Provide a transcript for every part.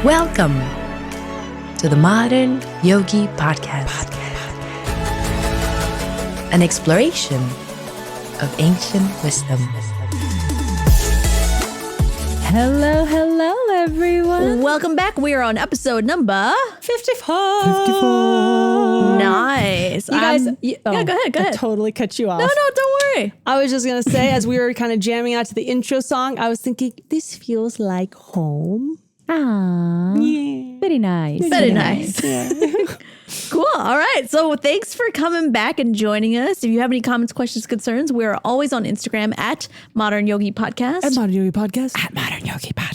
Welcome to the Modern Yogi Podcast. An exploration of ancient wisdom. Hello, everyone. Welcome back. We are on episode number 54. Nice. You guys, go ahead. I totally cut you off. No, don't worry. I was just going to say, as we were kind of jamming out to the intro song, I was thinking, this feels like home. Ah, Yeah. very nice. Very nice. Yeah. Cool. All right. So thanks for coming back and joining us. If you have any comments, questions, concerns, we're always on Instagram at Modern Yogi Podcast. At Modern Yogi Podcast. At Modern Yogi Podcast.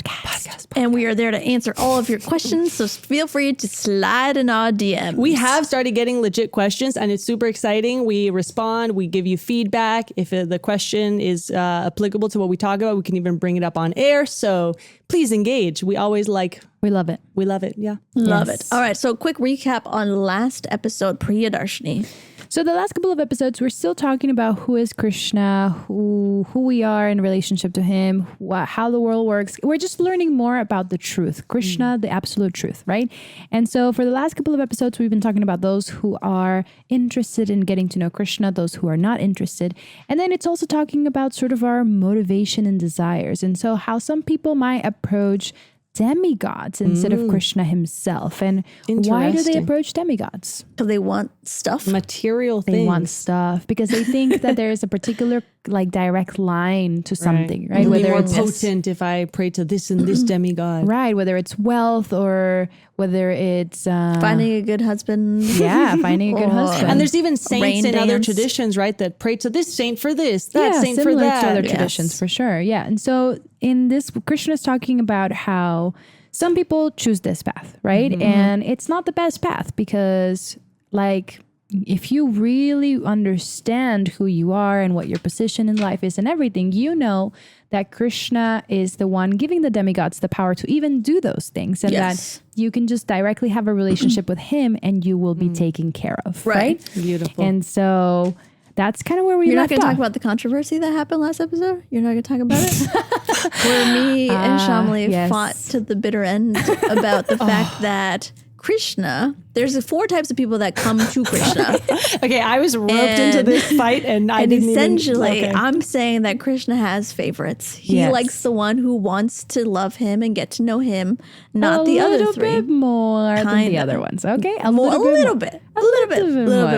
And we are there to answer all of your questions. So feel free to slide in our DMs. We have started getting legit questions and it's super exciting. We respond, we give you feedback. If the question is applicable to what we talk about, we can even bring it up on air. So please engage. We always We love it. we love it. Yeah. Love it. All right. So quick recap on last episode, Priya Darshini. So the last couple of episodes, we're still talking about who is Krishna, who we are in relationship to him, how the world works. We're just learning more about the truth, Krishna, the absolute truth, right? And so for the last couple of episodes, we've been talking about those who are interested in getting to know Krishna, those who are not interested. And then it's also talking about sort of our motivation and desires. And so how some people might approach demigods instead of Krishna himself. And why do they approach demigods? Because they want stuff. Material things. They want stuff because they think that there is a particular like direct line to something, right? It'll be more it's potent if I pray to this and this demigod. right, whether it's wealth or whether it's Finding a good husband. finding a good husband. And there's even saints Rain in other dance. traditions, right? That pray to this saint for this, that saint for similar that. to other Yes. traditions for sure. Yeah, and so in this, Krishna is talking about how some people choose this path, right? And it's not the best path because, like, if you really understand who you are and what your position in life is and everything, you know that Krishna is the one giving the demigods the power to even do those things, and Yes. that you can just directly have a relationship with him and you will be taken care of, right? Beautiful. And so that's kind of where we You're not left going to talk off. about the controversy that happened last episode? You're not going to talk about it? Where me and Shamli yes. fought to the bitter end about the fact that Krishna, there's 4 types of people that come to Krishna. Okay, I was roped into And- this fight and I And didn't essentially, even... Okay. I'm saying that Krishna has favorites. He Yes. likes the one who wants to love him and get to know him, not a the other little 3. bit more than the Kinda. other ones. Okay, A little bit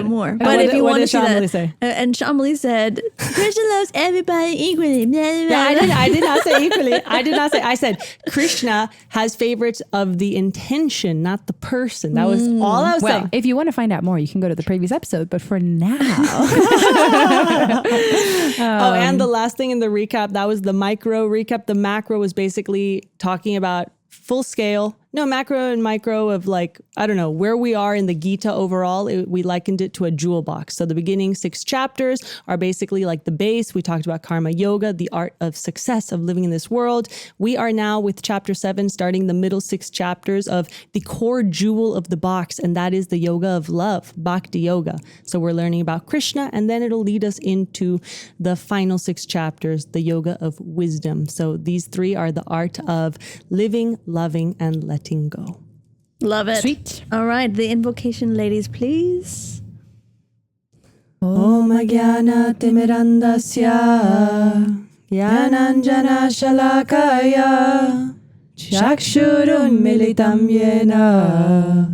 more. But what if did- you what want to did see Shamli that, say? And Shamli said, Krishna loves everybody equally. I did not say equally. I said Krishna has favorites of the intention, not the person. That was all I was Well, saying. if you want to find out more, you can go to the previous episode. But for now, And the last thing in the recap, that was the micro recap. The macro was basically talking about full scale, macro and micro of like, I don't know, where we are in the Gita overall. We likened it to a jewel box. So the beginning 6 chapters are basically like the base. We talked about karma yoga, the art of success, of living in this world. We are now with chapter 7, starting the middle 6 chapters of the core jewel of the box. And that is the yoga of love, bhakti yoga. So we're learning about Krishna, and then it'll lead us into the final 6 chapters, the yoga of wisdom. So these 3 are the art of living, loving, and letting go. Love it. Sweet. All right. The invocation, ladies, please. Om Jnana Timirandasya Jnananjana Shalakaya Chakshurun Militam Yena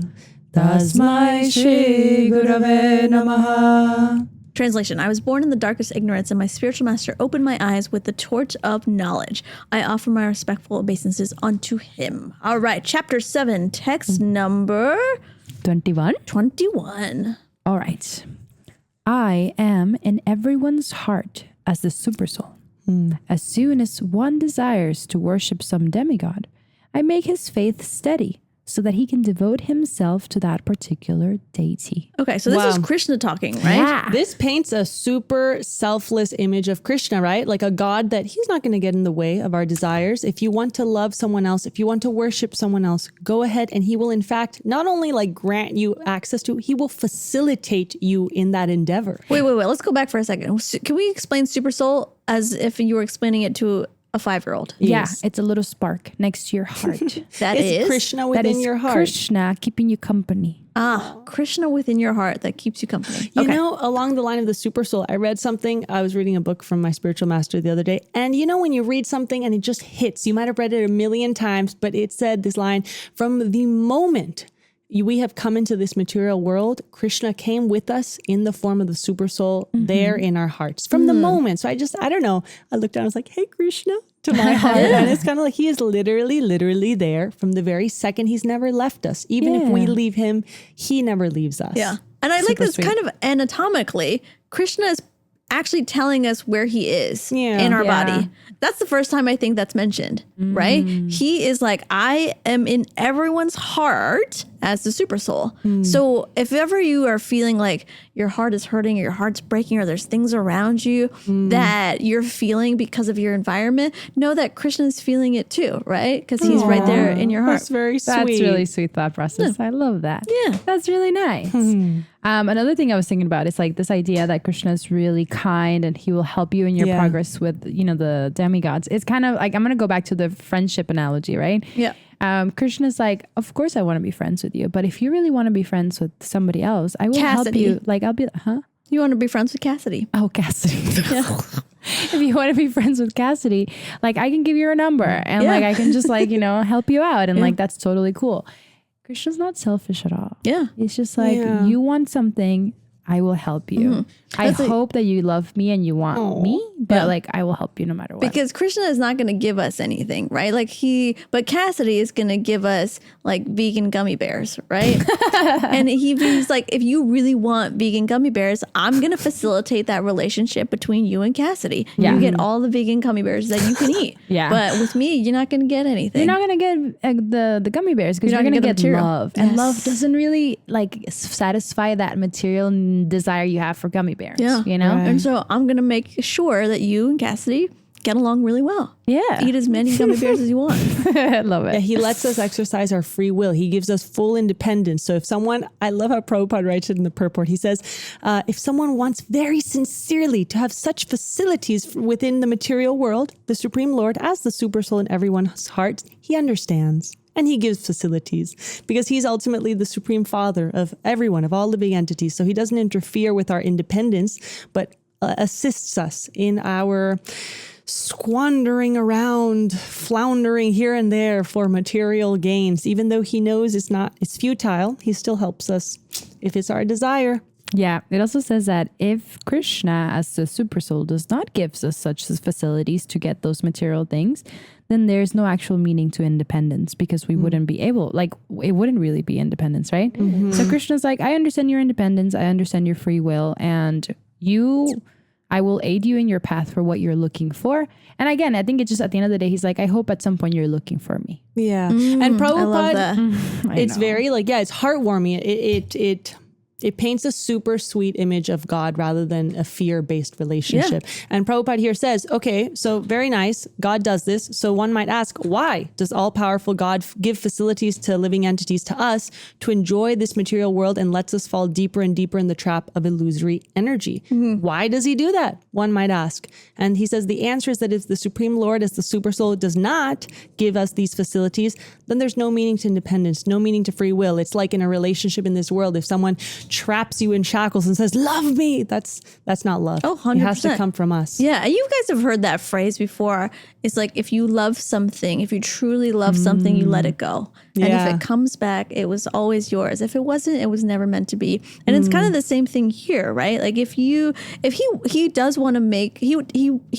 Tasmai Shri Gurave Namaha. Translation. I was born in the darkest ignorance, and my spiritual master opened my eyes with the torch of knowledge. I offer my respectful obeisances unto him. All right. Chapter 7, text number 21. 21. All right. I am in everyone's heart as the supersoul. As soon as one desires to worship some demigod, I make his faith steady so that he can devote himself to that particular deity. Okay, so this is Krishna talking, right? Yeah. This paints a super selfless image of Krishna, right? Like a God that he's not going to get in the way of our desires. If you want to love someone else, if you want to worship someone else, go ahead, and he will in fact not only like grant you access to, he will facilitate you in that endeavor. Wait. Let's go back for a second. Can we explain Super Soul as if you were explaining it to a 5-year-old. Yeah, Yes. it's a little spark next to your heart. That It's is Krishna That within is your heart. Krishna keeping you company. Krishna within your heart that keeps you company. You know, along the line of the super soul, I read something. I was reading a book from my spiritual master the other day. And you know, when you read something and it just hits, you might have read it a million times, but it said this line, from the moment we have come into this material world, Krishna came with us in the form of the super soul there in our hearts from the moment. So I don't know. I looked down, I was like, hey, Krishna, to my heart. And it's kind of like he is literally there from the very second. He's never left us. Even if we leave him, he never leaves us. Yeah. And I like this sweet. kind of anatomically, Krishna is actually telling us where he is in our body. That's the first time I think that's mentioned, right? He is like, I am in everyone's heart as the super soul. So if ever you are feeling like your heart is hurting or your heart's breaking or there's things around you that you're feeling because of your environment, know that Krishna's feeling it too, right? Because he's right there in your heart. That's very sweet. That's really sweet thought process. I love that. Yeah. That's really nice. Another thing I was thinking about is like this idea that Krishna is really kind and he will help you in your progress with, you know, the demigods. It's kind of like, I'm going to go back to the friendship analogy, right? Yeah. Krishna's like, of course I want to be friends with you, but if you really want to be friends with somebody else, I will help Cassidy. you. Like, I'll be, You want to be friends with Cassidy. Oh, Cassidy. If you want to be friends with Cassidy, like I can give you her number and like I can just like, you know, help you out. And like, that's totally cool. Krishna's not selfish at all. Yeah. It's just like, you want something, I will help you. I hope that you love me and you want me, but like I will help you no matter what. Because Krishna is not going to give us anything, right? Like but Cassidy is going to give us like vegan gummy bears, right? And he's like, if you really want vegan gummy bears, I'm going to facilitate that relationship between you and Cassidy. Yeah. You get all the vegan gummy bears that you can eat. Yeah. But with me, you're not going to get anything. You're not going to get the gummy bears because you're going to get material. love. And love doesn't really like satisfy that material desire you have for gummy bears. Yeah. You know? And so I'm going to make sure that you and Cassidy get along really well. Yeah. Eat as many gummy bears as you want. I love it. Yeah, he lets us exercise our free will. He gives us full independence. So if someone, I love how Prabhupada writes it in the purport. He says, if someone wants very sincerely to have such facilities within the material world, the Supreme Lord, as the super soul in everyone's heart, he understands. And he gives facilities because he's ultimately the supreme father of everyone, of all living entities. So he doesn't interfere with our independence, but assists us in our squandering around, floundering here and there for material gains. Even though he knows it's futile, he still helps us if it's our desire. Yeah, it also says that if Krishna as the super soul does not give us such facilities to get those material things, then there's no actual meaning to independence because we wouldn't be able, like it wouldn't really be independence, right? So Krishna's like, I understand your independence, I understand your free will, and I will aid you in your path for what you're looking for. And again, I think it's just at the end of the day, he's like, I hope at some point you're looking for me. Yeah. And Prabhupada, I love that. it's very like, it's heartwarming. It paints a super sweet image of God rather than a fear-based relationship. Yeah. And Prabhupada here says, okay, so very nice. God does this. So one might ask, why does all-powerful God give facilities to living entities to us to enjoy this material world and lets us fall deeper and deeper in the trap of illusory energy? Why does he do that? One might ask. And he says the answer is that if the Supreme Lord as the super soul does not give us these facilities, then there's no meaning to independence, no meaning to free will. It's like in a relationship in this world. If someone traps you in shackles and says, love me, that's not love. Oh, 100%. It has to come from us. Yeah, you guys have heard that phrase before. It's like, if you love something, if you truly love something, you let it go. And if it comes back, it was always yours. If it wasn't, it was never meant to be. And it's kind of the same thing here, right? Like if he does want to make, he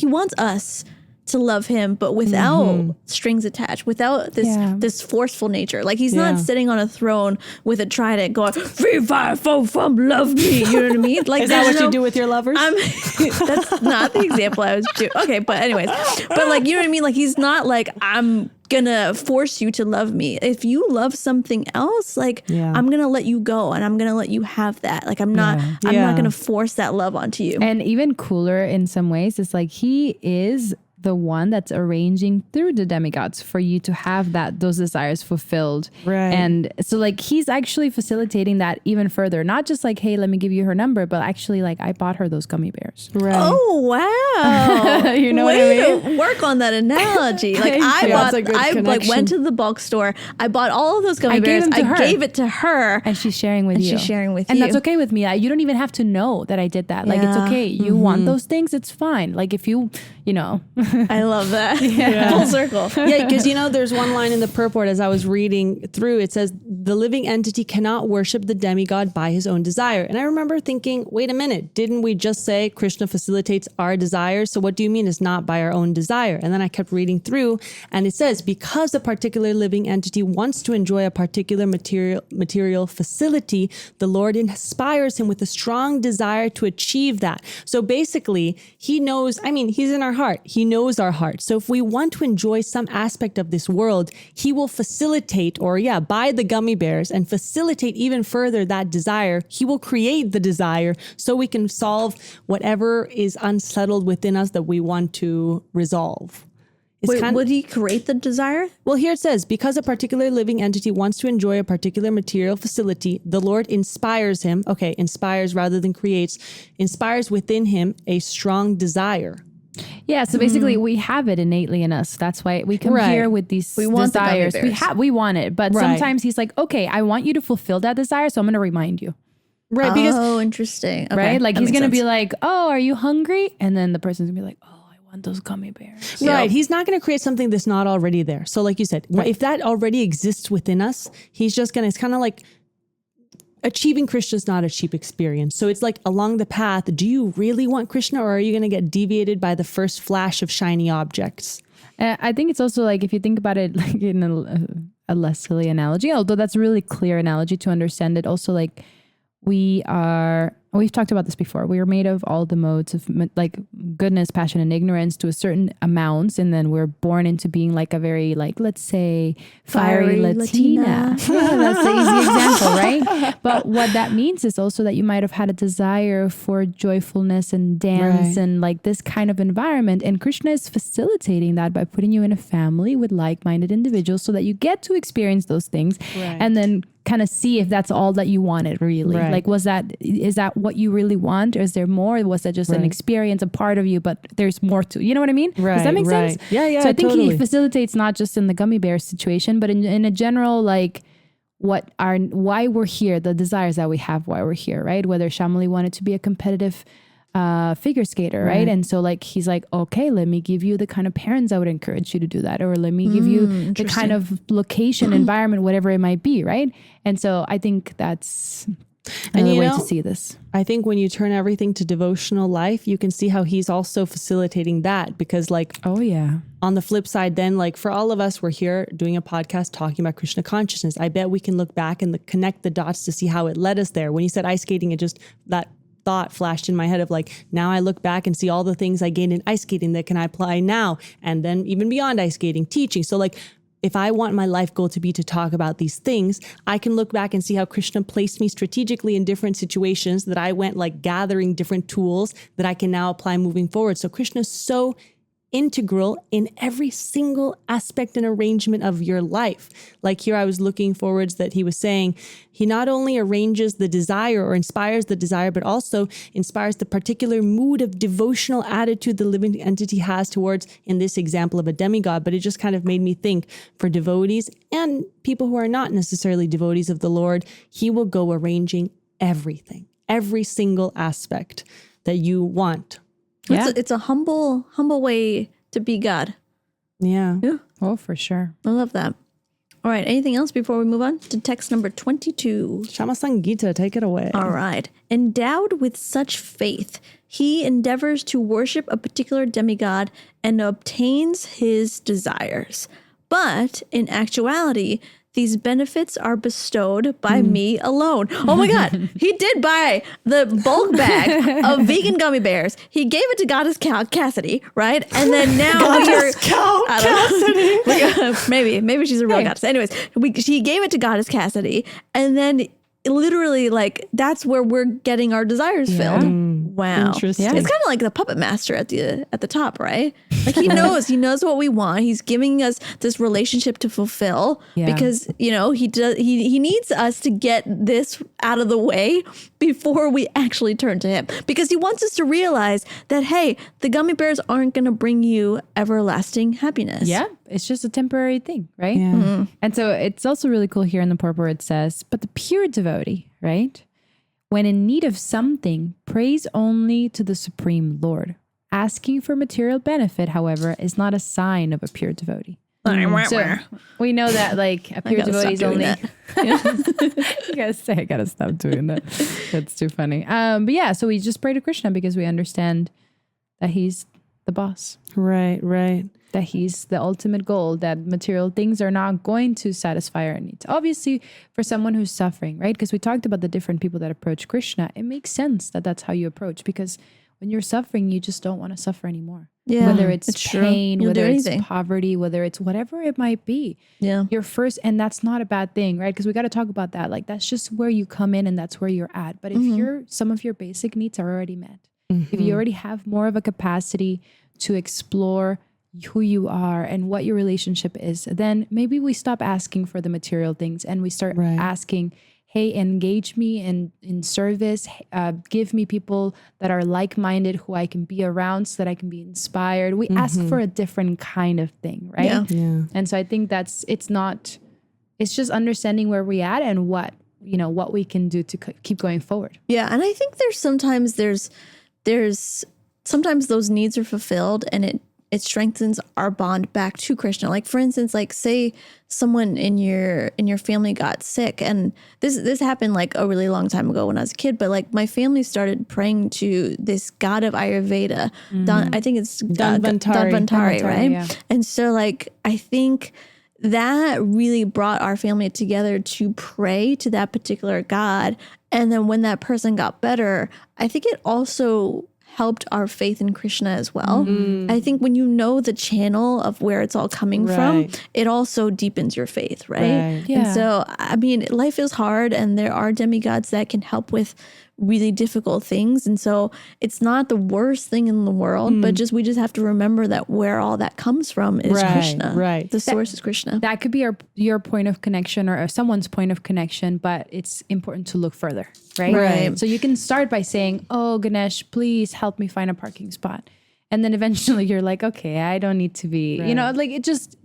wants us to love him, but without strings attached, without this forceful nature. Like he's not sitting on a throne with a trident going, 3, 5, 4, 5, love me. You know what I mean? Like is that what you do with your lovers? That's not the example I was doing. Okay, but anyways, but like, you know what I mean? Like he's not like, I'm gonna force you to love me. If you love something else, like I'm gonna let you go and I'm gonna let you have that. Like I'm not gonna force that love onto you. And even cooler in some ways, it's like he is the one that's arranging through the demigods for you to have those desires fulfilled. Right. And so like he's actually facilitating that even further. Not just like, hey, let me give you her number, but actually like I bought her those gummy bears. Right. Oh wow! You know Way what I mean? to work on that analogy. Like I went to the bulk store. I bought all of those gummy bears. I gave it to her, and she's sharing with you. She's sharing with and you, and that's okay with me. You don't even have to know that I did that. Like it's okay. You want those things, it's fine. Like if you know. I love that. Full circle. Yeah, because there's one line in the purport as I was reading through. It says the living entity cannot worship the demigod by his own desire. And I remember thinking, wait a minute, didn't we just say Krishna facilitates our desires? So what do you mean it's not by our own desire? And then I kept reading through, and it says because a particular living entity wants to enjoy a particular material facility, the Lord inspires him with a strong desire to achieve that. So basically, he knows. He's in our heart. He knows our heart. So if we want to enjoy some aspect of this world, he will facilitate buy the gummy bears and facilitate even further that desire. He will create the desire so we can solve whatever is unsettled within us that we want to resolve. Would he create the desire? Well, here it says, because a particular living entity wants to enjoy a particular material facility, the Lord inspires him. Okay, inspires rather than creates. Inspires within him a strong desire. Yeah, so basically we have it innately in us. That's why we come here with these desires. We want it, but sometimes he's like, okay, I want you to fulfill that desire, so I'm going to remind you. Right. Because interesting. Okay, right? Like he's going to be like, oh, are you hungry? And then the person's going to be like, oh, I want those gummy bears. Right. He's not going to create something that's not already there. So like you said, if that already exists within us, he's just going to, it's kind of like, achieving Krishna is not a cheap experience. So it's like along the path, do you really want Krishna, or are you going to get deviated by the first flash of shiny objects? I think it's also like, if you think about it like in a less silly analogy, although that's a really clear analogy to understand it, also like we've talked about this before. We are made of all the modes of like goodness, passion, and ignorance to a certain amounts. And then we're born into being like a very, like, let's say fiery Latina. Yeah, that's the easy example, right? But what that means is also that you might have had a desire for joyfulness and dance and like this kind of environment. And Krishna is facilitating that by putting you in a family with like-minded individuals so that you get to experience those things and then kind of see if that's all that you wanted really. Like, is that what you really want? Or is there more? Or was that just an experience, a part of you, but there's more to, you know what I mean? Does that make sense? Yeah. So I think he facilitates not just in the gummy bear situation, but in a general, like why we're here, the desires that we have, why we're here, right? Whether Shamali wanted to be a competitive figure skater, right? And so like he's like, okay, let me give you the kind of parents that would encourage you to do that, or let me give you the kind of location, environment, whatever it might be, right? And so I think that's another way to see this. I think when you turn everything to devotional life, you can see how he's also facilitating that, because like, on the flip side, then like for all of us, we're here doing a podcast talking about Krishna consciousness. I bet we can look back and connect the dots to see how it led us there. When you said ice skating, it just, that thought flashed in my head of like, now I look back and see all the things I gained in ice skating that can I apply now, and then even beyond ice skating, teaching. So like, if I want my life goal to be to talk about these things, I can look back and see how Krishna placed me strategically in different situations that I went like gathering different tools that I can now apply moving forward. So Krishna is so integral in every single aspect and arrangement of your life. Like here I was looking forwards that he was saying, he not only arranges the desire or inspires the desire, but also inspires the particular mood of devotional attitude the living entity has towards, in this example of a demigod. But it just kind of made me think for devotees and people who are not necessarily devotees of the Lord, he will go arranging everything, every single aspect that you want. Yeah. It's a humble way to be God. Yeah. Oh, for sure. I love that. All right. Anything else before we move on to text number 22? Shama-san Gita, take it away. All right. Endowed with such faith, he endeavors to worship a particular demigod and obtains his desires. But in actuality, these benefits are bestowed by me alone. Oh my God. He did buy the bulk bag of vegan gummy bears. He gave it to Goddess Cassidy, right? And then now Cassidy. Maybe she's a real goddess. Anyways, he gave it to Goddess Cassidy. And then literally like that's where we're getting our desires filled. Wow. Interesting. It's kind of like the puppet master at the top, right? Like he knows what we want. He's giving us this relationship to fulfill because, you know, he needs us to get this out of the way before we actually turn to him, because he wants us to realize that, hey, the gummy bears aren't going to bring you everlasting happiness. Yeah, it's just a temporary thing, right? Yeah. And so it's also really cool here in the purport it says, but the pure devotee, right? When in need of something, prays only to the Supreme Lord. Asking for material benefit, however, is not a sign of a pure devotee. So we know that like a pure devotee is only. You gotta say, I gotta stop doing that. That's too funny. But yeah, so we just pray to Krishna because we understand that he's the boss. Right. That he's the ultimate goal, that material things are not going to satisfy our needs. Obviously, for someone who's suffering, right? Because we talked about the different people that approach Krishna. It makes sense that that's how you approach, because when you're suffering, you just don't want to suffer anymore. Yeah, whether it's pain, whether it's anything. poverty, whether it's whatever it might be. Yeah. You're first, and that's not a bad thing, right? Because we got to talk about that. Like that's just where you come in and that's where you're at. But if some of your basic needs are already met, if you already have more of a capacity to explore who you are and what your relationship is, then maybe we stop asking for the material things and we start asking, hey, engage me in service, give me people that are like-minded who I can be around so that I can be inspired. We ask for a different kind of thing, right? Yeah. And so I think it's just understanding where we're at and what we can do to keep going forward. Yeah, and I think there's sometimes those needs are fulfilled and it strengthens our bond back to Krishna. Like for instance, like say someone in your family got sick, and this happened like a really long time ago when I was a kid, but like my family started praying to this god of Ayurveda. I think it's Dhanvantari, right? Yeah. And so like I think that really brought our family together to pray to that particular god. And then when that person got better, I think it also helped our faith in Krishna as well. I think when you know the channel of where it's all coming from, it also deepens your faith, right? Yeah. And so, I mean, life is hard and there are demigods that can help with really difficult things. And so it's not the worst thing in the world, but we just have to remember that where all that comes from is Krishna. Right. The source is Krishna. That could be your point of connection or someone's point of connection, but it's important to look further, right? Right. So you can start by saying, oh, Ganesh, please help me find a parking spot. And then eventually you're like, okay, I don't need to be, like it just,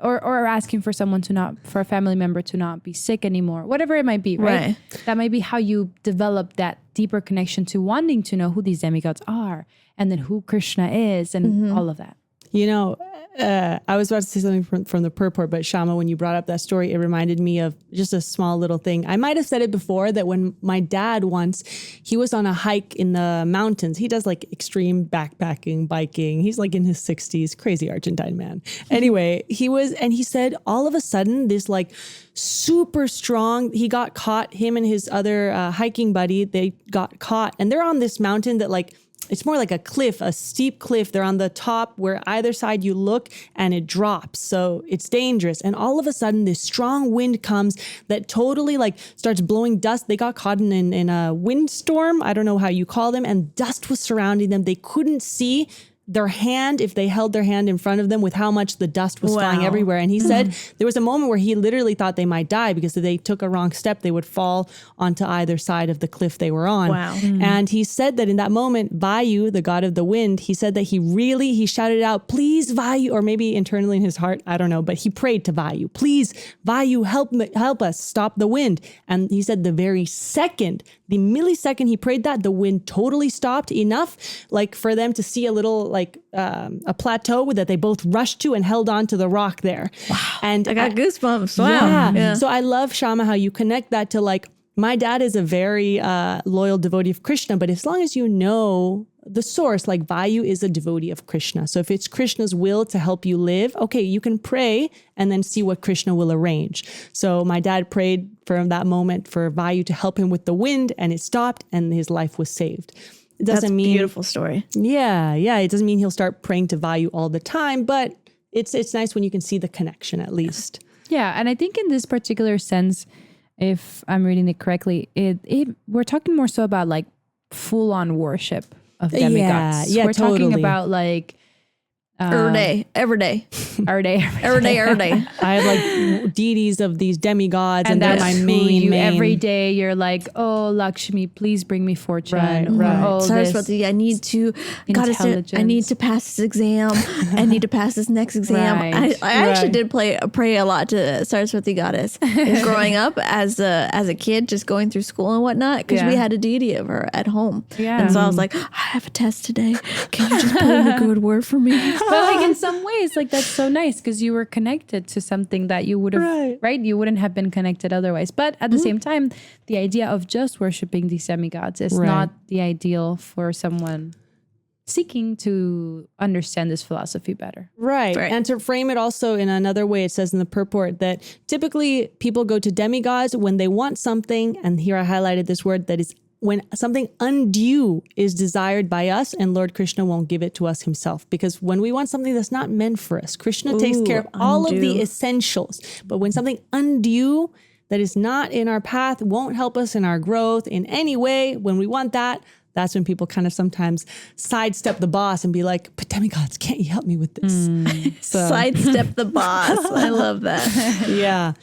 or asking for someone for a family member to not be sick anymore, whatever it might be, right? That might be how you develop that deeper connection to wanting to know who these demigods are and then who Krishna is and all of that. You know, I was about to say something from the purport, but Shama, when you brought up that story, it reminded me of just a small little thing. I might have said it before that when my dad he was on a hike in the mountains. He does like extreme backpacking, biking. He's like in his 60s, crazy Argentine man. Anyway, he said all of a sudden this like super strong, he got caught, him and his other hiking buddy, they got caught and they're on this mountain that like, it's more like a cliff, a steep cliff. They're on the top where either side you look and it drops. So it's dangerous. And all of a sudden this strong wind comes that totally like starts blowing dust. They got caught in a windstorm. I don't know how you call them. And dust was surrounding them. They couldn't see their hand, if they held their hand in front of them, with how much the dust was flying everywhere. And he said there was a moment where he literally thought they might die because if they took a wrong step, they would fall onto either side of the cliff they were on. Wow. And he said that in that moment, Vayu, the god of the wind, he said that he shouted out, please Vayu, or maybe internally in his heart, I don't know, but he prayed to Vayu, please Vayu, help us stop the wind. And he said the millisecond he prayed that, the wind totally stopped enough like for them to see a little a plateau that they both rushed to and held on to the rock there. Wow. And I got goosebumps. Wow. Yeah. So I love, Shama, how you connect that to like, my dad is a very loyal devotee of Krishna, but as long as you know the source, like Vayu is a devotee of Krishna. So if it's Krishna's will to help you live, okay, you can pray and then see what Krishna will arrange. So my dad prayed for that moment for Vayu to help him with the wind, and it stopped and his life was saved. It doesn't mean beautiful story. Yeah. It doesn't mean he'll start praying to Vayu all the time, but it's nice when you can see the connection at least. Yeah. And I think in this particular sense, if I'm reading it correctly, we're talking more so about like full on worship of demigods. Yeah, we're totally. talking about like every day. every day. I have like deities of these demigods, and they're my main. Every day you're like, oh, Laxmi, please bring me fortune. Right. Oh, Saraswati, I need to, goddess, I need to pass this exam. I need to pass this next exam. Right. I actually did pray a lot to Saraswati goddess growing up as a kid, just going through school and whatnot, because we had a deity of her at home. Yeah. And so I was like, I have a test today. Can you just put in a good word for me? But like in some ways, like that's so nice because you were connected to something that you would have, right? You wouldn't have been connected otherwise. But at the same time, the idea of just worshiping these demigods is not the ideal for someone seeking to understand this philosophy better. Right. And to frame it also in another way, it says in the purport that typically people go to demigods when they want something. And here I highlighted this word, that is when something undue is desired by us, and Lord Krishna won't give it to us himself. Because when we want something that's not meant for us, Krishna takes care of all of the essentials. But when something undue that is not in our path, won't help us in our growth in any way, when we want that, that's when people kind of sometimes sidestep the boss and be like, but demigods, can't you help me with this? Sidestep the boss. I love that. Yeah.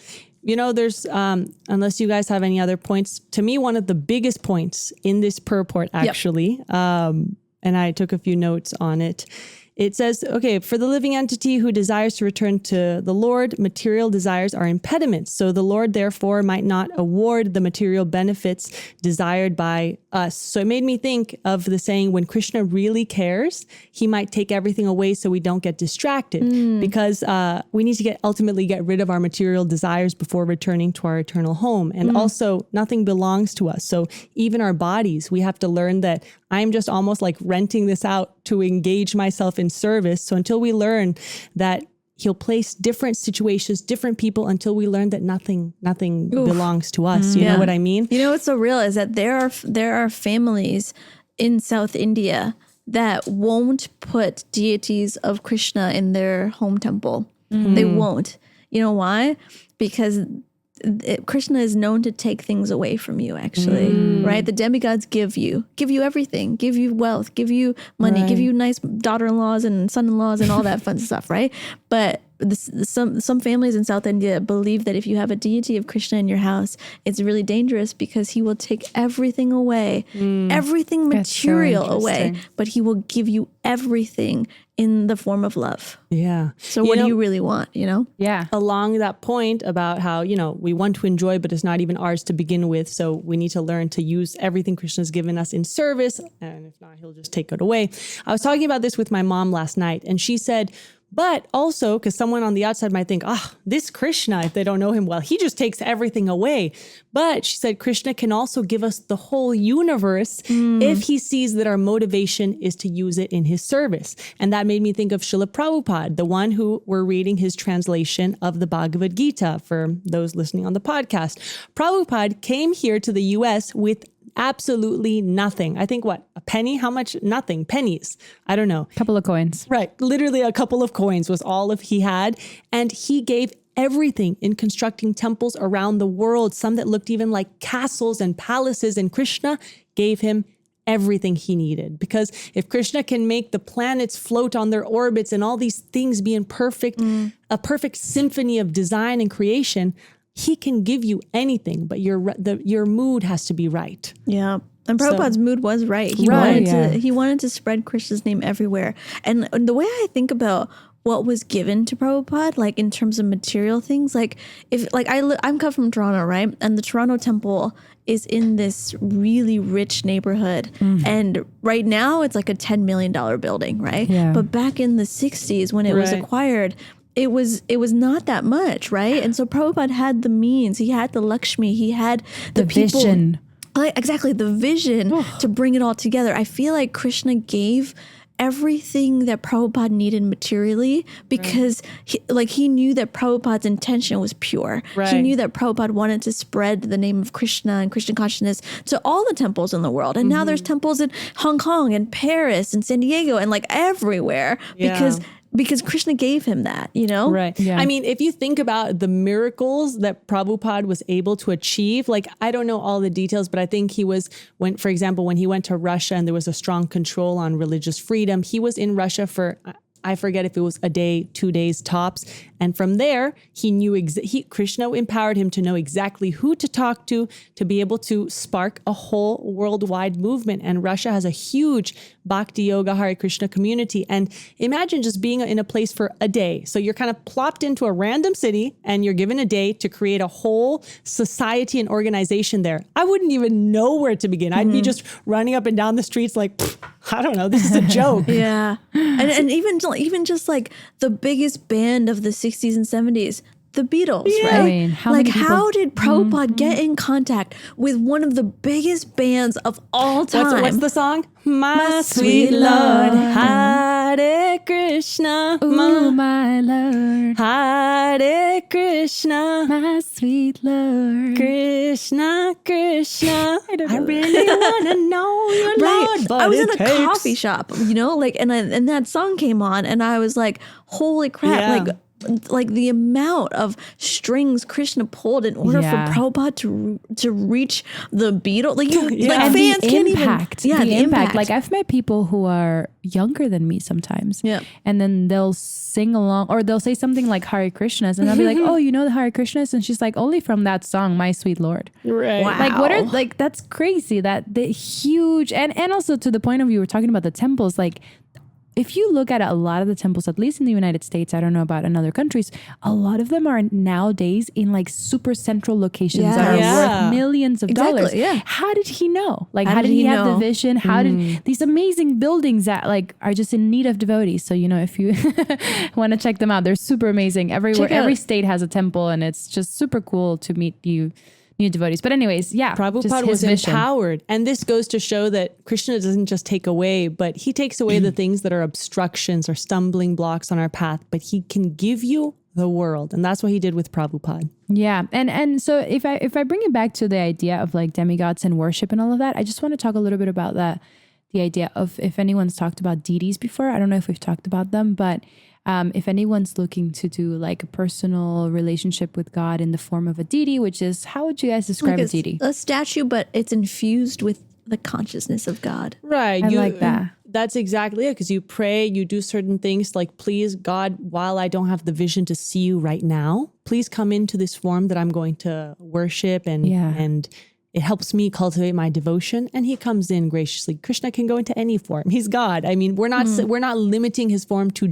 You know, there's, unless you guys have any other points, to me, one of the biggest points in this purport, actually, and I took a few notes on it. It says, okay, for the living entity who desires to return to the Lord, material desires are impediments. So the Lord, therefore, might not award the material benefits desired by us. So it made me think of the saying, when Krishna really cares, he might take everything away so we don't get distracted, because we need to ultimately get rid of our material desires before returning to our eternal home. And also, nothing belongs to us. So even our bodies, we have to learn that I'm just almost like renting this out to engage myself in service. So until we learn that he'll place different situations, different people, until we learn that nothing belongs to us. You know what I mean? You know what's so real is that there are families in South India that won't put deities of Krishna in their home temple. They won't. You know why? Because Krishna is known to take things away from you, actually, right? The demigods give you everything, give you wealth, give you money, give you nice daughter-in-laws and son-in-laws and all that fun stuff, right? But some families in South India believe that if you have a deity of Krishna in your house, it's really dangerous because he will take everything away, everything material away, but he will give you everything in the form of love. Yeah. So what do you really want, you know? Yeah. Along that point about how, you know, we want to enjoy, but it's not even ours to begin with. So we need to learn to use everything Krishna's given us in service. And if not, he'll just take it away. I was talking about this with my mom last night, and she said, but also, because someone on the outside might think, this Krishna, if they don't know him well, he just takes everything away. But she said, Krishna can also give us the whole universe if he sees that our motivation is to use it in his service. And that made me think of Srila Prabhupada, the one who we're reading his translation of the Bhagavad Gita for those listening on the podcast. Prabhupada came here to the US with absolutely nothing. I think a penny? How much? Nothing. Pennies. I don't know. Couple of coins. Right. Literally a couple of coins was all of he had. And he gave everything in constructing temples around the world, some that looked even like castles and palaces. And Krishna gave him everything he needed. Because if Krishna can make the planets float on their orbits and all these things be in a perfect symphony of design and creation, he can give you anything, but your mood has to be right. Yeah. And Prabhupada's mood was right. He wanted to spread Krishna's name everywhere. And the way I think about what was given to Prabhupada, like in terms of material things, like I'm come from Toronto, right? And the Toronto Temple is in this really rich neighborhood. And right now it's like a $10 million building, right? Yeah. But back in the 60s when it was acquired, it was not that much, right? And so Prabhupada had the means, he had the Laxmi, he had the people, vision. Exactly, the vision to bring it all together. I feel like Krishna gave everything that Prabhupada needed materially because he knew that Prabhupada's intention was pure. Right. He knew that Prabhupada wanted to spread the name of Krishna and Krishna consciousness to all the temples in the world. And now there's temples in Hong Kong and Paris and San Diego and like everywhere because because Krishna gave him that, you know? Right. Yeah. I mean, if you think about the miracles that Prabhupada was able to achieve, like, I don't know all the details, but I think for example, when he went to Russia and there was a strong control on religious freedom, he was in Russia for, I forget if it was a day, 2 days tops. And from there, he knew Krishna empowered him to know exactly who to talk to be able to spark a whole worldwide movement. And Russia has a huge Bhakti Yoga Hare Krishna community. And imagine just being in a place for a day. So you're kind of plopped into a random city and you're given a day to create a whole society and organization there. I wouldn't even know where to begin. I'd be just running up and down the streets like, I don't know, this is a joke. Yeah. And even just like the biggest band of the 60s and 70s, the Beatles, right? I mean, how did Prabhupada get in contact with one of the biggest bands of all time? What's the song? My sweet Lord, Hare Krishna. Ooh, my Lord, Hare Krishna. my sweet Lord. Krishna, Krishna. I really want to know your Lord. But I was it in a takes- coffee shop, you know, like, and that song came on, and I was like, holy crap, Yeah. like the amount of strings Krishna pulled in order Yeah. for Prabhupada to reach the Beatles. Like, like And fans the can't impact, even. Yeah, the impact. Like I've met people who are younger than me sometimes. Yeah. And then they'll sing along or they'll say something like Hare Krishnas and I'll be like, oh, you know the Hare Krishnas? And she's like, only from that song, My Sweet Lord. Right. Wow. Like what are like that's crazy that the huge and also to the point of you were talking about the temples, like if you look at a lot of the temples, at least in the United States, I don't know about in other countries, a lot of them are nowadays in like super central locations that are Yeah. worth millions of Exactly, dollars. yeah. How did he know? Like, How how did did he he have the know? vision? How did these amazing buildings that like are just in need of devotees? So, you know, if you want to check them out, they're super amazing. Everywhere, Check out- every state has a temple and it's just super cool to meet new devotees. But anyways, yeah, just Prabhupada was his vision. empowered. And this goes to show that Krishna doesn't just take away, but he takes away the things that are obstructions or stumbling blocks on our path, but he can give you the world. And that's what he did with Prabhupada. Yeah. And so if I bring it back to the idea of like demigods and worship and all of that, I just want to talk a little bit about that. The idea of if anyone's talked about deities before, I don't know if we've talked about them, but if anyone's looking to do like a personal relationship with God in the form of a deity, which is, how would you guys describe like a deity? a statue, but it's infused with the consciousness of God. Right. I like that. That's exactly it. Because you pray, you do certain things like, please, God, while I don't have the vision to see you right now, please come into this form that I'm going to worship and it helps me cultivate my devotion. And he comes in graciously. Krishna can go into any form. He's God. I mean, we're not limiting his form to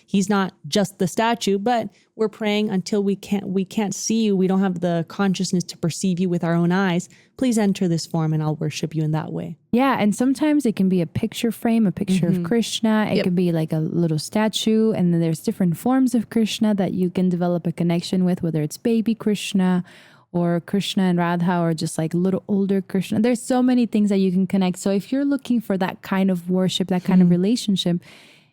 he's not just the statue, but we're praying until we can't see you. We don't have the consciousness to perceive you with our own eyes. Please enter this form and I'll worship you in that way. Yeah, and sometimes it can be a picture frame, a picture of Krishna. It could be like a little statue, and then there's different forms of Krishna that you can develop a connection with, whether it's baby Krishna or Krishna and Radha or just like little older Krishna. There's so many things that you can connect. So if you're looking for that kind of worship, that kind of relationship,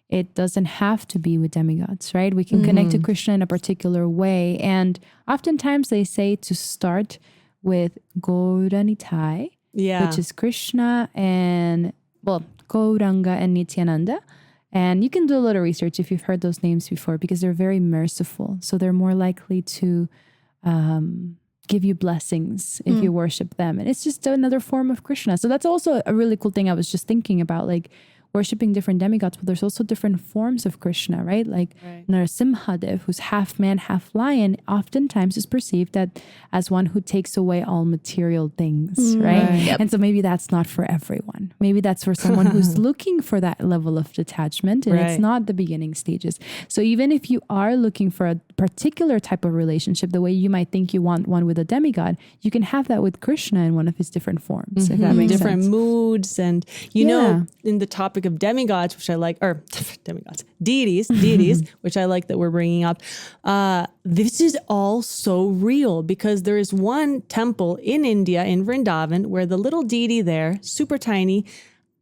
it doesn't have to be with demigods, right? We can connect to Krishna in a particular way. And oftentimes they say to start with Gauranitai, which is Krishna and, well, Gauranga and Nityananda. And you can do a little research if you've heard those names before because they're very merciful. So they're more likely to give you blessings if you worship them. And it's just another form of Krishna. So that's also a really cool thing I was just thinking about, like worshiping different demigods, but there's also different forms of Krishna, right? Like Narasimhadev, who's half man, half lion, oftentimes is perceived as one who takes away all material things, right? Yep. And so maybe that's not for everyone. Maybe that's for someone who's looking for that level of detachment and it's not the beginning stages. So even if you are looking for a particular type of relationship, the way you might think you want one with a demigod, you can have that with Krishna in one of his different forms, if that makes Different sense. moods. And you know, in the topic of demigods, which I like, or demigods, deities, which I like that we're bringing up. This is all so real because there is one temple in India, in Vrindavan, where the little deity there, super tiny,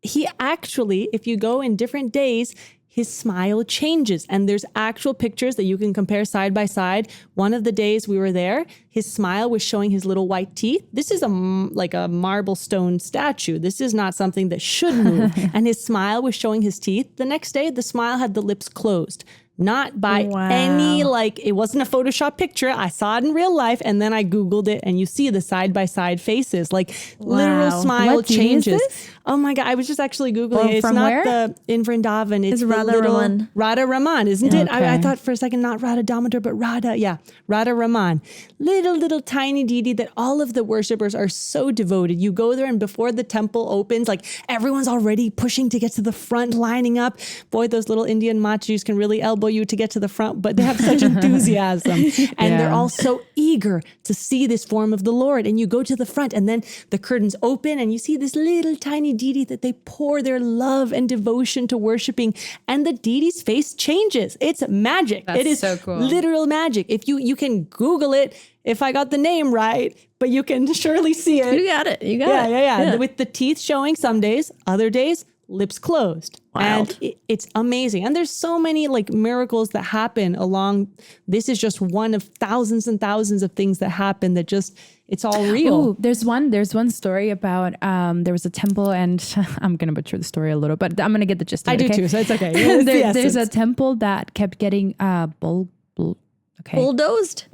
he actually, if you go in different days, his smile changes. And there's actual pictures that you can compare side by side. One of the days we were there, his smile was showing his little white teeth. This is like a marble stone statue. This is not something that should move. And his smile was showing his teeth. The next day, the smile had the lips closed. Not by any, like, it wasn't a Photoshop picture. I saw it in real life, and then I Googled it, and you see the side-by-side faces, like literal smile What deity is changes. this? Oh my God, I was just actually Googling it. It's from not where? in Vrindavan. It's Radha the little Raman. Radha Raman, isn't it? I Okay. thought for a second, not Radha Damodar, but Radha Raman. Little tiny deity that all of the worshippers are so devoted. You go there, and before the temple opens, like everyone's already pushing to get to the front, lining up. Boy, those little Indian machis can really elbow you to get to the front, but they have such enthusiasm. And they're all so eager to see this form of the Lord. And you go to the front, and then the curtains open, and you see this little tiny deity that they pour their love and devotion to worshiping. And the deity's face changes. It's magic. That's it is so cool. literal magic. If you can Google it, if I got the name right, but you can surely see it. You got it. You got it. Yeah. With the teeth showing some days, other days, lips closed. Wild. And it's amazing. And there's so many like miracles that happen along. This is just one of thousands and thousands of things that happen that just, it's all real. Ooh, there's one story about there was a temple, and I'm gonna butcher the story a little, but I'm gonna get the gist of it. I do okay? too, so it's okay. It's the There's a essence. temple that kept getting Bulldozed.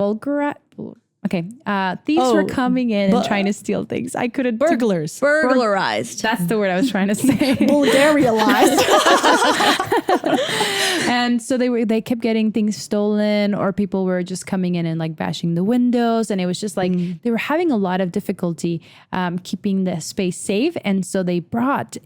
Okay, thieves Oh, were coming in and trying to steal things. I couldn't. Burglars. Burglarized. That's the word I was trying to say. Bulgarialized. And so they kept getting things stolen, or people were just coming in and like bashing the windows, and it was just like they were having a lot of difficulty keeping the space safe. And so they brought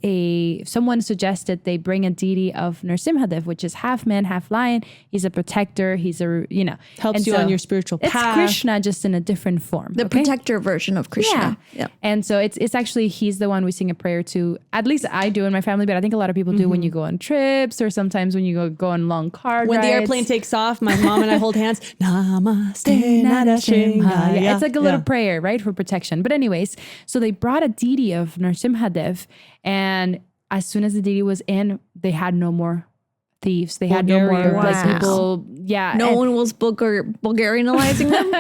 someone suggested they bring a deity of Nrsimhadev, which is half man, half lion. He's a protector. He's Helps and you on your spiritual path. It's Krishna, just in a different form. The protector version of Krishna. Yeah. And so it's actually, he's the one we sing a prayer to. At least I do in my family, but I think a lot of people do when you go on trips, or sometimes when you go on long car rides. When the airplane takes off, my mom and I hold hands. Namaste, Narashinha. Yeah, it's like a little prayer, right? For protection. But anyways, so they brought a deity of Nrsimhadev, and as soon as the deity was in, they had no more thieves. They had no more like Wow. people. Yeah. No one was Bulgarianizing them.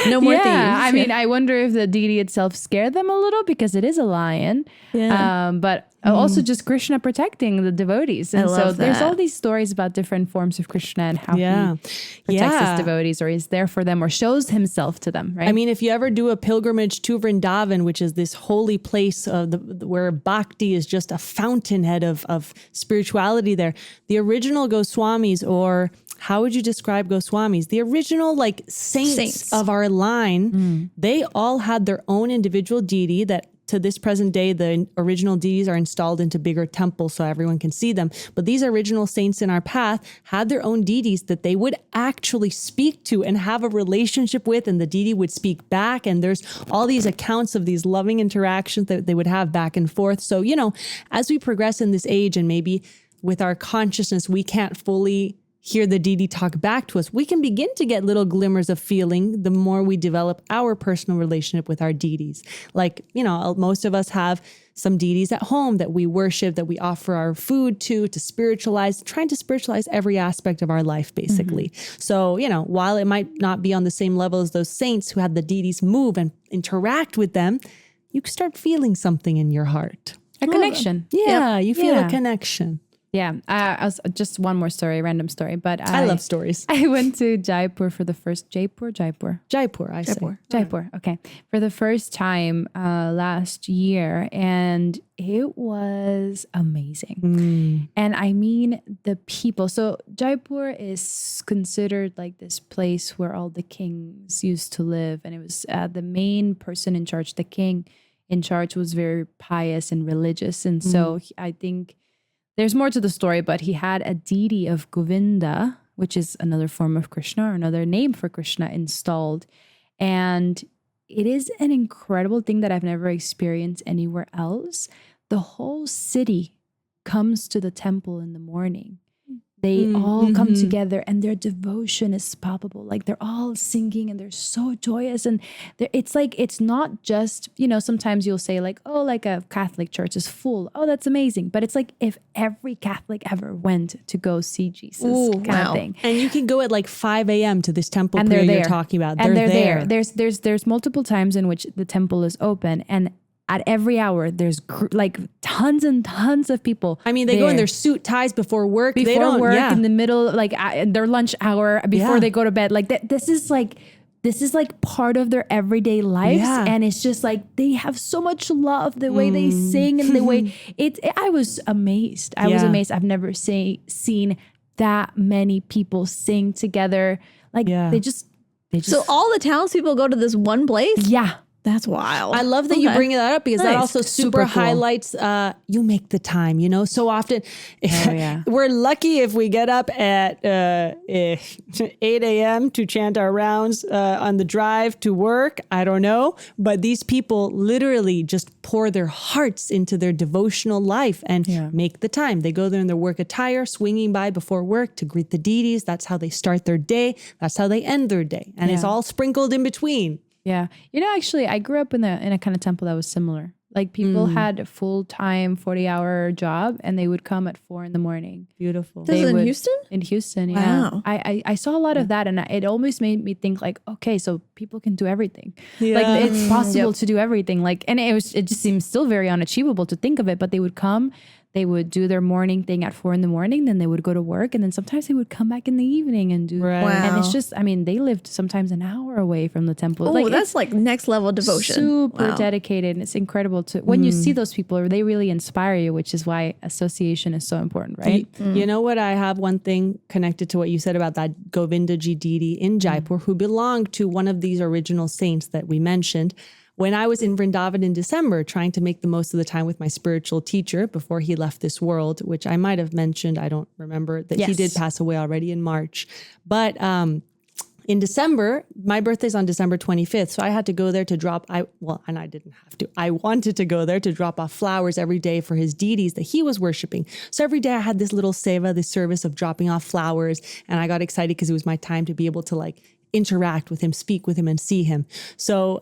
No more thieves. I mean, I wonder if the deity itself scared them a little, because it is a lion. Yeah. But also just Krishna protecting the devotees. And so love there's that. all these stories about different forms of Krishna and how Yeah. he protects his devotees, or is there for them, or shows himself to them, right? I mean, if you ever do a pilgrimage to Vrindavan, which is this holy place where bhakti is just a fountainhead of spirituality there, the original Goswamis, or how would you describe Goswamis? The original like saints of our line, they all had their own individual deity that to this present day, the original deities are installed into bigger temples so everyone can see them. But these original saints in our path had their own deities that they would actually speak to and have a relationship with, and the deity would speak back. And there's all these accounts of these loving interactions that they would have back and forth. So, as we progress in this age, and maybe with our consciousness, we can't fully hear the deity talk back to us, we can begin to get little glimmers of feeling the more we develop our personal relationship with our deities. Like, most of us have some deities at home that we worship, that we offer our food to spiritualize, trying to spiritualize every aspect of our life, basically. So, while it might not be on the same level as those saints who had the deities move and interact with them, you can start feeling something in your heart. a connection. Yeah, you feel Yeah. a connection. Yeah. I was just one more story, random story, but I love stories. I went to Jaipur for the first Jaipur, I say. Jaipur. Okay. For the first time last year, and it was amazing. And I mean, the people. So Jaipur is considered like this place where all the kings used to live. And it was the main person in charge, the king in charge, was very pious and religious. And so I think there's more to the story, but he had a deity of Govinda, which is another form of Krishna, or another name for Krishna, installed. And it is an incredible thing that I've never experienced anywhere else. The whole city comes to the temple in the morning. They all come together, and their devotion is palpable. Like, they're all singing and they're so joyous. And it's not just, sometimes you'll say like, oh, like a Catholic church is full. Oh, that's amazing. But it's like if every Catholic ever went to go see Jesus kind of thing. And you can go at like 5 a.m. to this temple And prayer they're you're there. talking about. And They're there. There's multiple times in which the temple is open, and at every hour, there's like tons and tons of people. I mean, they go in their suit ties before work. They don't work yeah. in the middle, like their lunch hour before they go to bed. Like this is like part of their everyday lives. Yeah. And it's just like, they have so much love, the way they sing and the way I was amazed. I was amazed. I've never seen that many people sing together. Like they just. So all the townspeople go to this one place? Yeah. That's wild. I love that you bring that up because that Nice. also Super cool. highlights you make the time, you know. So often we're lucky if we get up at 8 a.m. to chant our rounds on the drive to work. I don't know. But these people literally just pour their hearts into their devotional life and make the time. They go there in their work attire, swinging by before work to greet the deities. That's how they start their day. That's how they end their day. And it's all sprinkled in between. Yeah. You know, actually, I grew up in a kind of temple that was similar. Like people had a full-time 40-hour job and they would come at 4 a.m. Beautiful. This is in Houston? In Houston, yeah. Wow. I saw a lot of that and it almost made me think like, okay, so people can do everything. Yeah. Like it's possible to do everything. Like, and it just seems still very unachievable to think of it, but they would come. They would do their morning thing at 4 a.m. Then they would go to work. And then sometimes they would come back in the evening and do. Right. Wow. And it's just, I mean, they lived sometimes an hour away from the temple. Oh, like, that's like next level devotion. Super Wow. dedicated. And it's incredible to, when you see those people, they really inspire you, which is why association is so important, right? You know what? I have one thing connected to what you said about that Govindaji deity in Jaipur who belonged to one of these original saints that we mentioned. When I was in Vrindavan in December, trying to make the most of the time with my spiritual teacher before he left this world, which I might have mentioned, I don't remember, that he did pass away already in March. But in December, my birthday's on December 25th. So I had to go there to and I didn't have to. I wanted to go there to drop off flowers every day for his deities that he was worshiping. So every day I had this little seva, this service of dropping off flowers. And I got excited because it was my time to be able to like interact with him, speak with him and see him. So,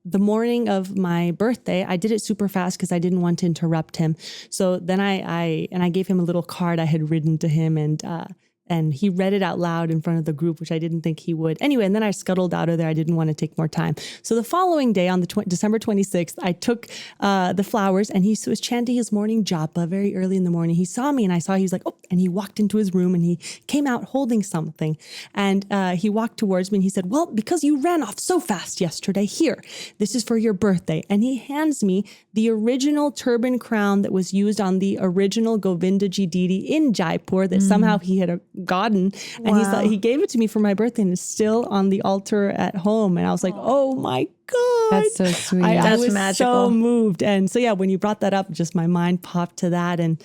the morning of my birthday, I did it super fast because I didn't want to interrupt him. So then I gave him a little card I had written to him and he read it out loud in front of the group, which I didn't think he would. Anyway, and then I scuttled out of there. I didn't want to take more time. So the following day on the December 26th, I took the flowers and he was chanting his morning japa very early in the morning. He saw me and I saw he was like, oh, and he walked into his room and he came out holding something. And he walked towards me and he said, well, because you ran off so fast yesterday, here, this is for your birthday. And he hands me the original turban crown that was used on the original Govindaji deity in Jaipur that somehow he had gotten. And he gave it to me for my birthday and it's still on the altar at home. And I was like, oh my God. That's so sweet. I was magical. so moved. And so, yeah, when you brought that up, just my mind popped to that. And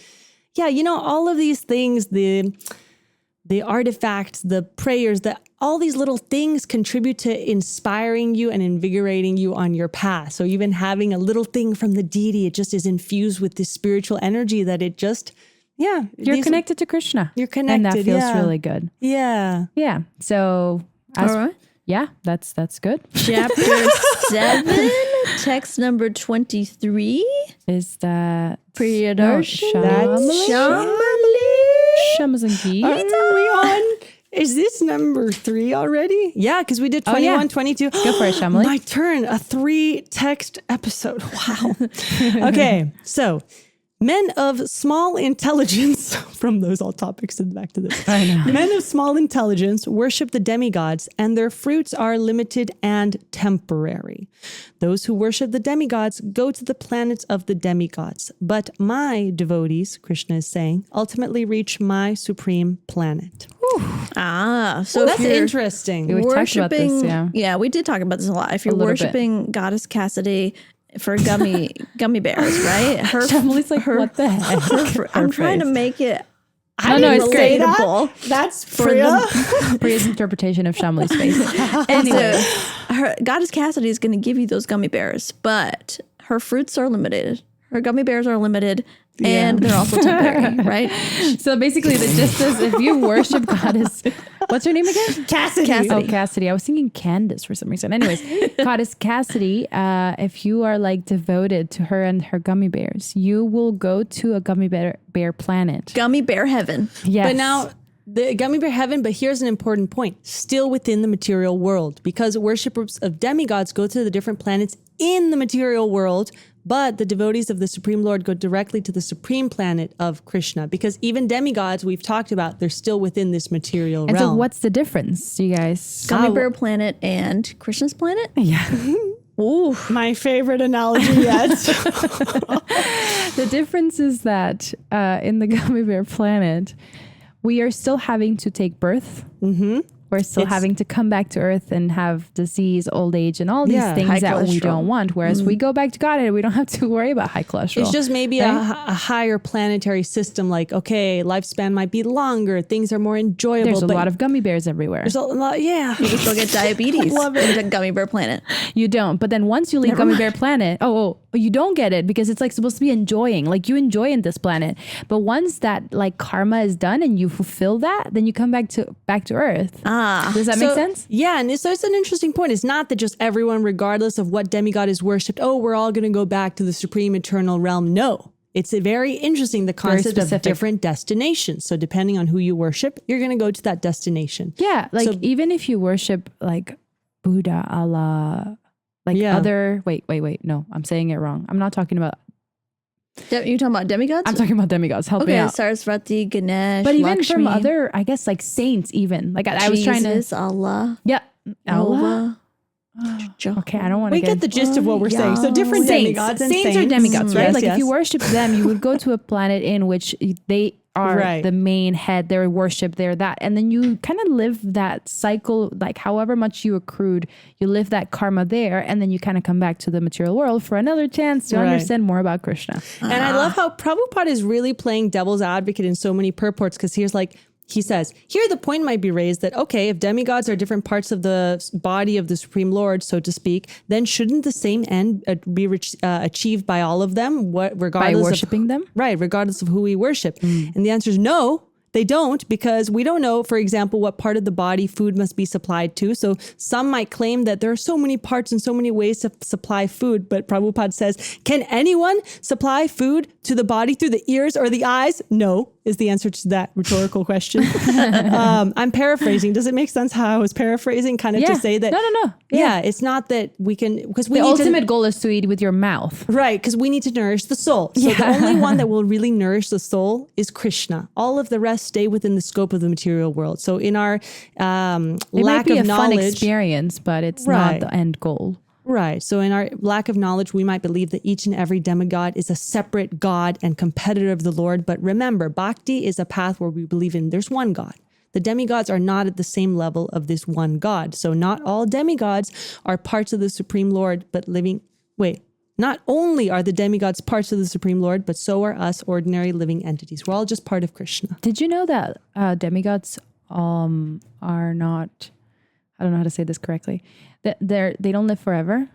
yeah, you know, all of these things, the artifacts, the prayers, all these little things contribute to inspiring you and invigorating you on your path. So even having a little thing from the deity, it just is infused with this spiritual energy that it just, You're connected to Krishna. You're connected. And that feels really good. Yeah. Yeah. So, All right. Yeah, that's good. Chapter 7, text number 23. Is that Priyadarshini. Shamazangi? Are we on? Is this number 3 already? Yeah, because we did 21, 22. Go for it, Shamali. My turn. A 3 text episode. Wow. Okay, so men of small intelligence, from those all topics to back to this. I know. Men of small intelligence worship the demigods, and their fruits are limited and temporary. Those who worship the demigods go to the planets of the demigods. But my devotees, Krishna is saying, ultimately reach my supreme planet. So That's if you're interesting. We've talked about this, worshiping, yeah. we did talk about this a lot. If you're little bit. worshiping Goddess Cassidy for gummy bears, right? Shami's like, what the heck? I'm trying to make it. No, it's great. relatable. That's For Priya. Priya's interpretation of Shamli's face. Anyway, her Goddess Cassidy is going to give you those gummy bears, but her fruits are limited. Her gummy bears are limited, and they're also temporary, right? So basically, the gist is if you worship Goddess, what's her name again? Cassidy. Oh, Cassidy. I was thinking Candace for some reason. Anyways, Goddess Cassidy, if you are like devoted to her and her gummy bears, you will go to a gummy bear planet. Gummy bear heaven. Yes. But now, the gummy bear heaven, but here's an important point, still within the material world, because worshippers of demigods go to the different planets in the material world, but the devotees of the Supreme Lord go directly to the supreme planet of Krishna, because even demigods we've talked about, they're still within this material And realm. so what's the difference, you guys? Gummy bear planet and Krishna's planet? Yeah. Ooh. My favorite analogy yet. The difference is that in the gummy bear planet, we are still having to take birth. Mm-hmm. We're still having to come back to Earth and have disease, old age, and all these things high that we cholesterol. don't want. Whereas we go back to Godhead, we don't have to worry about high cholesterol. It's just maybe a higher planetary system. Like, okay, lifespan might be longer. Things are more enjoyable. There's a but lot of gummy bears everywhere. There's a lot, yeah. You can still get diabetes in the gummy bear planet. You don't. But then once you leave Gummy Bear Planet, you don't get it because it's like supposed to be enjoying. Like you enjoy in this planet. But once that like karma is done and you fulfill that, then you come back to Earth. Does that make sense? Yeah, and so it's an interesting point. It's not that just everyone, regardless of what demigod is worshipped, we're all going to go back to the supreme eternal realm. No. It's a very interesting, the concept of different destinations. So depending on who you worship, you're going to go to that destination. Yeah. Like even if you worship like Buddha, Allah, like other, wait. No, I'm saying it wrong. I'm not talking about. You're talking about demigods? I'm talking about demigods. Help me out. Saraswati, Ganesha, But even Laxmi, from other, I guess like saints even. Like I was trying to. Allah. Yeah. Allah. Okay, I don't want to We get the gist of what we're saying. So different demigods and saints are demigods, right? Yes, Like yes. if you worship them, you would go to a planet in which they are Right. the main head, they're worship, they're that. And then you kind of live that cycle, like however much you accrued, you live that karma there. And then you kind of come back to the material world for another chance to understand more about Krishna. And I love how Prabhupada is really playing devil's advocate in so many purports, because he says, here the point might be raised that, okay, if demigods are different parts of the body of the Supreme Lord, so to speak, then shouldn't the same end be achieved by all of them, regardless By worshiping them? Right, regardless of who we worship. And the answer is no. They don't, because we don't know, for example, what part of the body food must be supplied to. So some might claim that there are so many parts and so many ways to supply food. But Prabhupada says, can anyone supply food to the body through the ears or the eyes? No, is the answer to that rhetorical question. I'm paraphrasing. Does it make sense how I was paraphrasing? Kind of to say that. No. Yeah, it's not that we can, because we The need ultimate goal is to eat with your mouth. Right, because we need to nourish the soul. So the only one that will really nourish the soul is Krishna. All of the rest stay within the scope of the material world. So in our It might lack be of a fun knowledge, experience, but it's Right. not the end goal. right? So in our lack of knowledge, we might believe that each and every demigod is a separate god and competitor of the Lord. But remember, bhakti is a path where we believe in there's one God. The demigods are not at the same level of this one God. So not all demigods are parts of the Supreme Lord, but not only are the demigods parts of the Supreme Lord, but so are us ordinary living entities. We're all just part of Krishna. Did you know that demigods are not, I don't know how to say this correctly, that they don't live forever?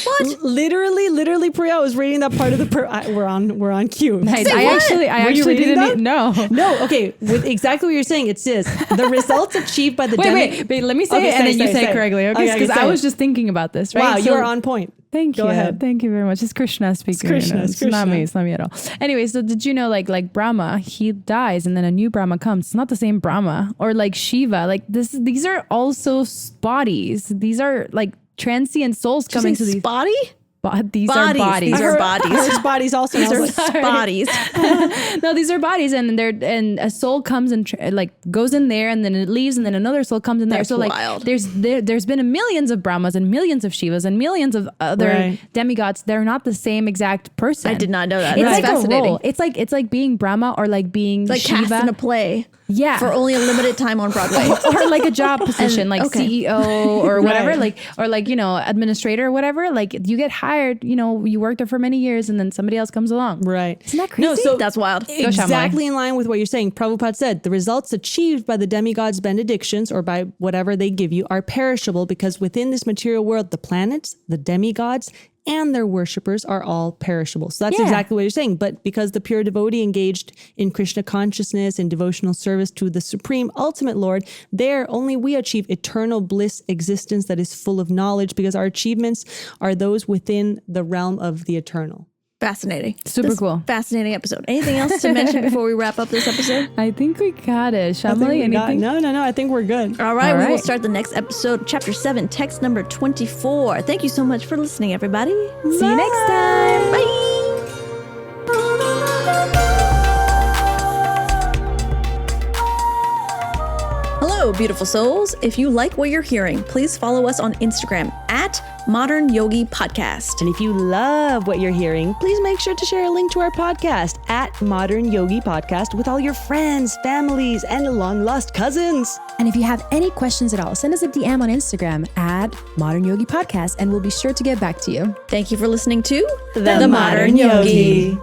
What? Literally, Priya, I was reading that part of the. We're on cue. Nice. Say I what? actually you reading didn't. that? No. No. Okay. With exactly what you're saying, it says the results achieved by the. Wait. Let me say Okay, it, and then you say say it correctly. Okay, because I was just thinking about this. Right. Wow, So- you are on point. Thank you. Go ahead. Thank you very much. It's Krishna speaking. Krishna, It's not me. It's not me at all. Anyway, so did you know like Brahma, he dies and then a new Brahma comes. It's not the same Brahma. Or like Shiva. Like these are also bodies. These are like transient souls coming to these body? These are bodies. These are bodies. There's bodies also. These are bodies. No, these are bodies, and a soul comes and goes in there, and then it leaves, and then another soul comes in there. That's so wild. There's been millions of Brahmas and millions of Shivas and millions of other demigods. They're not the same exact person. I did not know that. It's That's like a fascinating. role. It's like being Brahma or like being Like Shiva. cast in a play. Yeah. For only a limited time on Broadway. or like a job position, like okay. CEO or whatever, Right. or administrator or whatever. Like you get hired, you work there for many years, and then somebody else comes along. Right. Isn't that crazy? No, so That's wild. Exactly in line with what you're saying. Prabhupada said the results achieved by the demigods' benedictions or by whatever they give you are perishable, because within this material world, the planets, the demigods, and their worshippers are all perishable. So that's exactly what you're saying. But because the pure devotee engaged in Krishna consciousness and devotional service to the supreme ultimate Lord, there only we achieve eternal bliss existence that is full of knowledge, because our achievements are those within the realm of the eternal. Fascinating. Super cool. Fascinating episode. Anything else to mention before we wrap up this episode? I think we got it. I think Shamali, we got- anything? No. I think we're good. All right, All we will right. start the next episode, Chapter 7, text number 24. Thank you so much for listening, everybody. See you next time. Bye. Hello, beautiful souls. If you like what you're hearing, please follow us on Instagram at Modern Yogi Podcast. And if you love what you're hearing, please make sure to share a link to our podcast at Modern Yogi Podcast with all your friends, families, and long-lost cousins. And if you have any questions at all, send us a DM on Instagram at Modern Yogi Podcast, and we'll be sure to get back to you. Thank you for listening to The Modern Yogi.